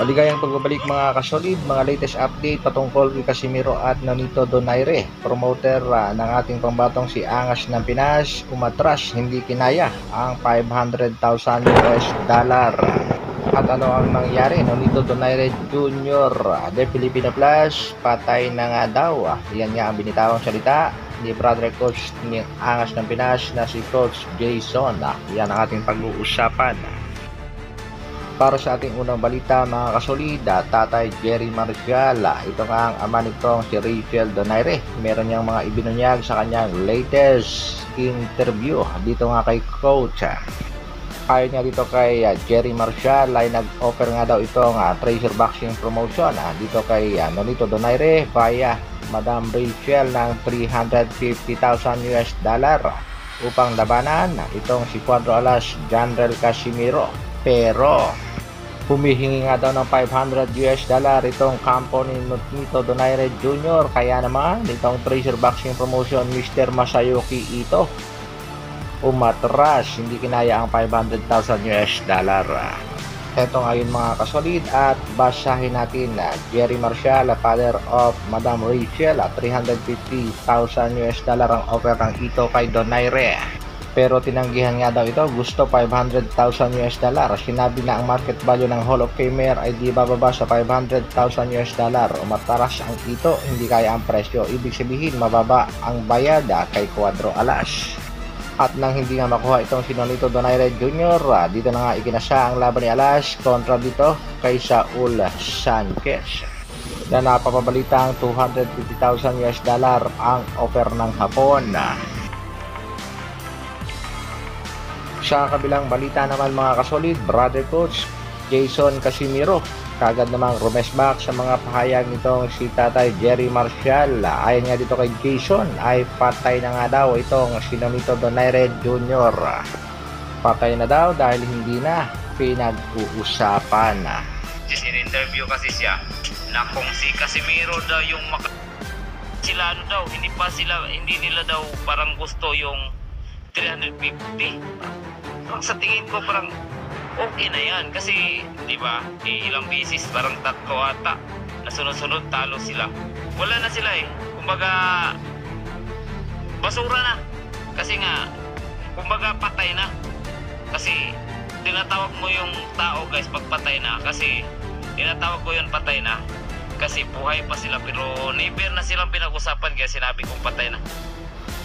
Maligayang pagbabalik mga kasolid, mga latest update patungkol kay Casimiro at Nonito Donaire. Promoter ng ating pambatong si Angas ng Pinas, umatras, hindi kinaya ang 500,000 US dollar. At ano ang nangyari? Nonito Donaire Jr. De Filipino Plus, patay na nga daw. Yan nga ang binitawang salita ni brother coach ni Angas ng Pinas na si Coach Jason. Yan ang ating pag-uusapan. Para sa ating unang balita mga kasolida, Tatay Jerry Marcial, ito nga ang ama nitong si Rachel Donaire. Meron niyang mga ibinunyag sa kanyang latest interview dito nga kay Coach. Ayon nga dito kay Jerry Marcial ay nag-offer nga daw itong Treasure Boxing Promotion dito kay Nonito Donaire via Madam Rachel ng 350,000 US dollar upang labanan itong si Cuadro Alas General Casimiro. Pero humihingi nga daw ng 500 US dollar itong kampo ni Nonito Donaire Jr. Kaya naman itong Treasure Boxing Promotion Mr. Masayuki Ito umatras, hindi kinaya ang 500,000 US dollar. Ito ngayon mga kasolid at basahin natin Jerry Marcial, father of Madam Rachel, 350,000 US dollar ang offer ng Ito kay Donaire. Pero tinanggihan nga daw ito, gusto 500,000 US dollar. Sinabi na ang market value ng Hall of Famer ay di bababa sa 500,000 US dollar. Umataras ang Ito, hindi kaya ang presyo. Ibig sabihin mababa ang bayad kay Cuadro Alas. At nang hindi nga makuha itong si Nonito Donaire Jr., dito na nga ikinasa ang laban ni Alas kontra dito kay Saul Sanchez. Na napapabalita ang 250,000 US dollar ang offer ng Hapon. Sa kabilang balita naman mga kasolid, brother coach Jason Casimiro kagad namang rumesback sa mga pahayag nitong si Tatay Jerry Marcial. Ayon nga dito kay Jason ay patay na nga daw itong si Nonito Donaire Jr. Patay na daw dahil hindi na pinag-uusapan. In-interview kasi siya na kung si Casimiro daw yung sila ano daw, hindi nila daw parang gusto yung 350. Sa tingin ko parang okay na yan kasi di ba ilang beses parang tatlo ata na sunod-sunod talo sila, wala na sila kumbaga basura na kasi nga kumbaga patay na kasi tinatawag mo yung tao guys pagpatay na kasi tinatawag ko yun patay na kasi buhay pa sila pero never na silang pinag-usapan kaya sinabi kong patay na.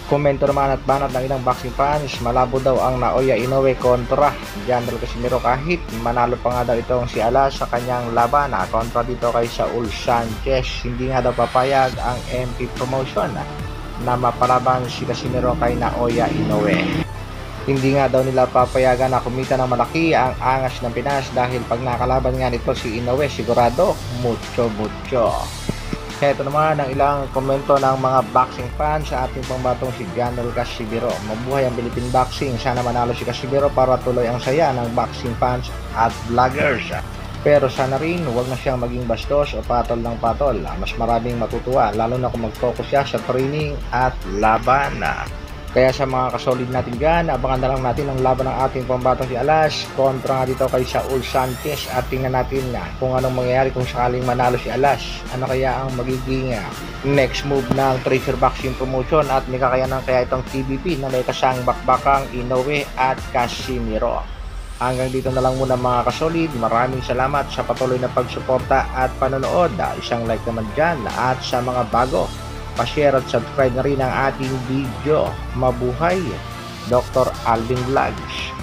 Komento naman at banat ng ilang boxing fans, malabo daw ang Naoya Inoue kontra General Casimiro kahit manalo pa nga daw itong si Alas sa kanyang laban kontra dito kay Saul Sanchez. Hindi nga daw papayag ang MP Promotion na mapalaban si Casimiro kay Naoya Inoue. Hindi nga daw nila papayagan na kumita ng malaki ang Angas ng Pinas dahil pag nakalaban nga nito si Inoue sigurado mucho. Ito naman ang ilang komento ng mga boxing fans sa ating pambatong si General Casimiro. Mabuhay ang Philippine Boxing. Sana manalo si Casimiro para tuloy ang saya ng boxing fans at vloggers. Pero sana rin huwag na siyang maging bastos o patol ng patol. Mas maraming matutuwa lalo na kung mag-focus siya sa training at laban. Kaya sa mga kasolid natin dyan, abangan na lang natin ang laban ng ating pambatong si Alas kontra nga dito kay Saul Sanchez at tingnan natin kung anong mangyayari kung sakaling manalo si Alas. Ano kaya ang magiging next move ng Treasure Boxing Promotion at may kakayanan kaya itong TBP na may kasang bakbakang Inoue at Casimiro. Hanggang dito na lang muna mga kasolid. Maraming salamat sa patuloy na pagsuporta at panonood. Isang like naman dyan at sa mga bago, pa-share at subscribe na rin ang ating video. Mabuhay, Dr. Alvin Vlogs.